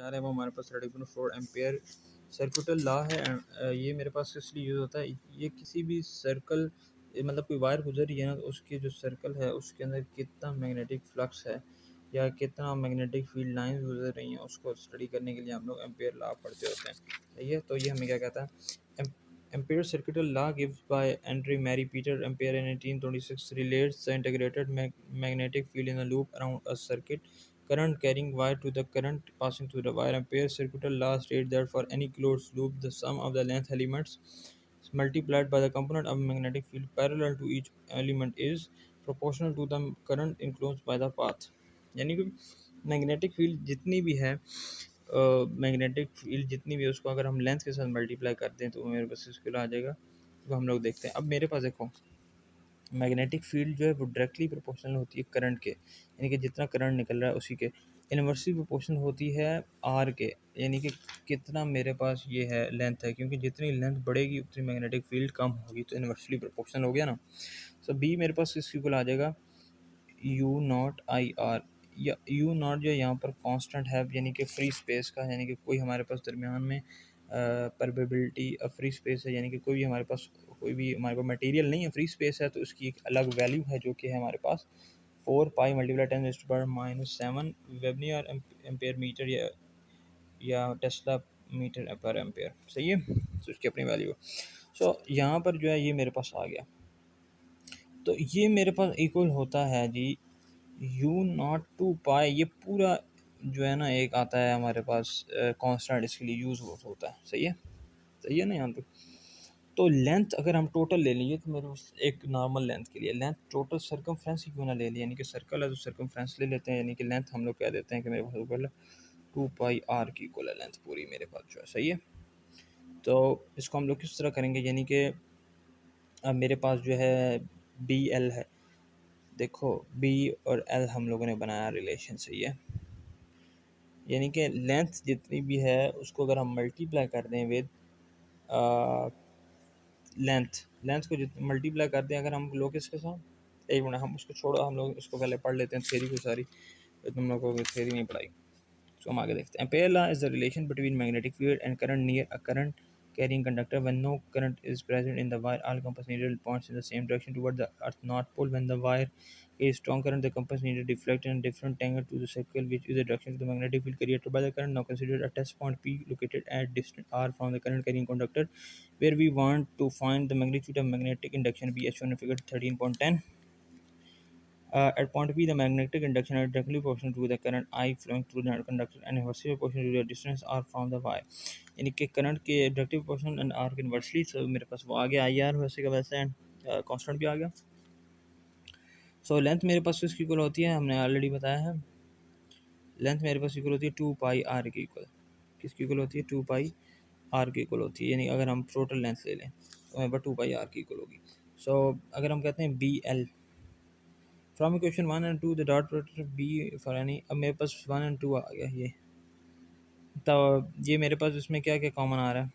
जा रहे हैं वो हमारे पास 34 एम्पेयर सर्कुलर लॉ है। ये मेरे पास इसलिए यूज़ होता है, ये किसी भी सर्कल मतलब कोई वायर गुजर रही है ना, तो उसके जो सर्कल है उसके अंदर कितना मैग्नेटिक फ्लक्स है या कितना मैग्नेटिक फील्ड लाइंस गुजर रही हैं, उसको स्टडी करने के लिए हम लोग एम्पेयर लॉ पढ़ते होते हैं। सही है, तो ये हमें क्या कहता है, Ampere circular law gives by Andre Marie Peter Ampere in 1826 relates the integrated magnetic field in a loop around a circuit current carrying wire to the current passing through the wire. Ampere's circular law states that for any closed loop, the sum of the length elements multiplied by the component of magnetic field parallel to each element is proportional to the current enclosed by the path. यानी कि magnetic field जितनी भी है, magnetic field जितनी भी है उसको अगर हम लेंथ के साथ मल्टीप्लाई करते हैं तो मेरे पास इसके आ जाएगा। तो हम लोग देखते हैं, अब मेरे पास देखो मैग्नेटिक फील्ड जो है वो डायरेक्टली प्रोपोर्शनल होती है करंट के, यानी कि जितना करंट निकल रहा है उसी के। इन्वर्सली प्रोपोर्शनल होती है आर के, यानी कि कितना मेरे पास ये है लेंथ है, क्योंकि जितनी लेंथ बढ़ेगी उतनी मैग्नेटिक फील्ड कम होगी, तो इन्वर्सली प्रोपोर्शनल हो गया ना। सो बी मेरे पास इसकी इक्वल आ जाएगा यू नॉट आई आर, या यू नॉट जो यहाँ पर कांस्टेंट है, यानी कि फ्री स्पेस का, यानी कि कोई हमारे पास दरमियान में परमेबिलिटी फ्री स्पेस है, यानी कि कोई भी हमारे पास मटेरियल नहीं है, फ्री स्पेस है, तो उसकी एक अलग वैल्यू है जो कि है हमारे पास 4 पाई मल्टीप्लाई 10⁻⁻7 वेबनियर एम्पेयर मीटर या टेस्ला मीटर पर एम्पेयर। सही है, तो उसकी अपनी वैल्यू है। सो यहाँ पर जो है ये मेरे पास आ गया, तो ये मेरे पास इक्वल होता है जी यू नॉट टू पाई, ये पूरा जो है ना एक आता है हमारे पास कांस्टेंट, इसके लिए यूज़ होता है। सही है ना यहाँ पे। तो लेंथ अगर हम टोटल ले लीजिए तो मेरे पास एक नॉर्मल लेंथ के लिए लेंथ टोटल सर्कमफ्रेंस ही क्यों ना ले लिया, यानी कि सर्कल है तो सर्कमफ्रेंस ले लेते हैं, यानी कि लेंथ हम लोग कह देते हैं कि मेरे पास इक्वल है 2 पाई आर की इक्वल है लेंथ पूरी मेरे पास जो है। सही है, तो इसको हम लोग किस तरह करेंगे, यानी कि अब मेरे पास जो है बी एल है, देखो बी और एल हम लोगों ने बनाया रिलेशन। सही है, यानी कि लेंथ जितनी भी है उसको अगर हम मल्टीप्लाई कर दें विद लेंथ को जितनी मल्टीप्लाई कर दें अगर हम लोग इसके साथ, एक मिनट हम उसको छोड़ो, हम लोग इसको पहले पढ़ लेते हैं थ्योरी को सारी, तो तुम लोगों को थ्योरी नहीं पढ़ाई। तो हम आगे देखते हैं। Ampere law is the relation between magnetic field and current near a current carrying conductor. When no current is present in the wire, all compass needle points in the same direction toward the earth north pole. When the wire is strong current, the compass needle deflect in a different angle to the circle, which is the direction of the magnetic field created by the current. Now consider a test point P located at distance r from the current carrying conductor, where we want to find the magnitude of magnetic induction B as shown in figure 13.10. At point B, the magnetic induction is directly proportional to the current I flowing through the conductor and inversely proportional to the distance r from the wire. यानी कि current के directly proportional and are के inversely. सो मेरे पास वो आ गया I R वैसे का वैसे एंड कांस्टेंट भी आ गया। सो लेंथ मेरे पास इसकी इक्वल होती है, हमने ऑलरेडी बताया है, लेंथ मेरे पास इक्वल होती है 2 पाई आर की इक्वल। किसकी इक्वल होती है, 2 पाई आर की इक्वल होती है, यानी अगर हम टोटल लेंथ ले लें तो हमारे पास 2 पाई आर की इक्वल होगी। सो अगर हम कहते हैं B L from equation 1 and 2 the dot product B for any, अब मेरे पास 1 and 2 आ गया ये, तो ये मेरे पास इसमें क्या क्या कॉमन आ रहा है,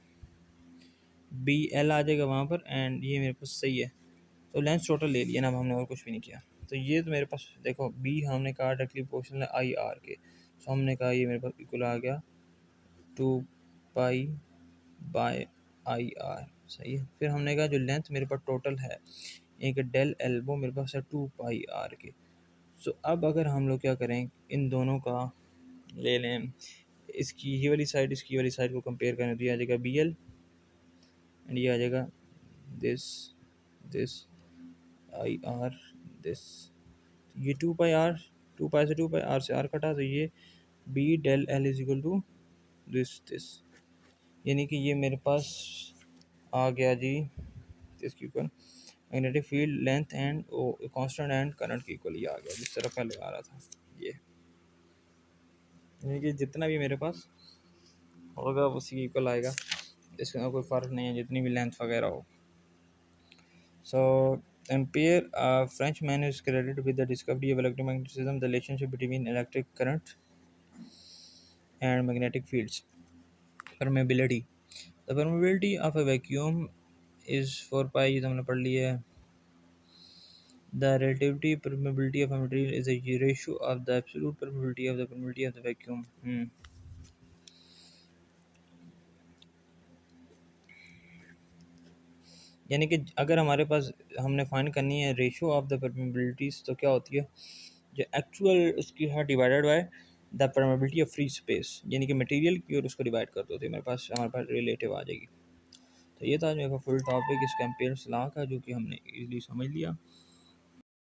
बी एल आ जाएगा वहाँ पर एंड ये मेरे पास सही है। तो लेंथ टोटल ले लिया ना, अब हमने और कुछ भी नहीं किया। तो ये तो मेरे पास देखो बी हमने कहा डायरेक्टली प्रोपोर्शनल है आई आर के, सो हमने कहा ये मेरे पास इक्वल आ गया 2 पाई बाय आई आर। सही है, फिर हमने कहा जो लेंथ मेरे पास टोटल है एक डेल एल, वो मेरे पास है 2 पाई आर के। सो अब अगर हम लोग क्या करें, इन दोनों का ले लें, इसकी ये वाली साइड इसकी वाली साइड को कंपेयर करें तो ये आ जाएगा बी एल एंड ये आ जाएगा दिस आई आर दिस, ये 2 पाई से 2 पाई आर से आर कटा, तो ये B del L is equal to this, यानी कि ये मेरे पास आ गया जी इसकी equal magnetic field length and constant and current की इक्वल ये आ गया, जिस तरह पहले आ रहा था ये, यानी कि जितना भी मेरे पास होगा उसी इक्वल आएगा, इसके अंदर कोई फ़र्क नहीं है जितनी भी लेंथ वगैरह हो। So ampere French man is credited with the discovery of electromagnetism, the relationship between electric current and magnetic fields. Permeability, the permeability of a vacuum is 4 pi, ये तो हमने पढ़ लिया है। The relativity permeability of a material is a ratio of the absolute permeability of the vacuum. यानी कि अगर हमारे पास हमने फाइंड करनी है रेशियो ऑफ द परमेबिलिटीज़, तो क्या होती है, जो एक्चुअल उसकी है divided by the permeability of free space, यानी कि मटेरियल की, और उसको डिवाइड कर दो तो हमारे पास रिलेटिव आ जाएगी। तो ये था मेरे का फुल टॉपिक इस एम्पेयर्स लॉ का, जो कि हमने इजीली समझ लिया।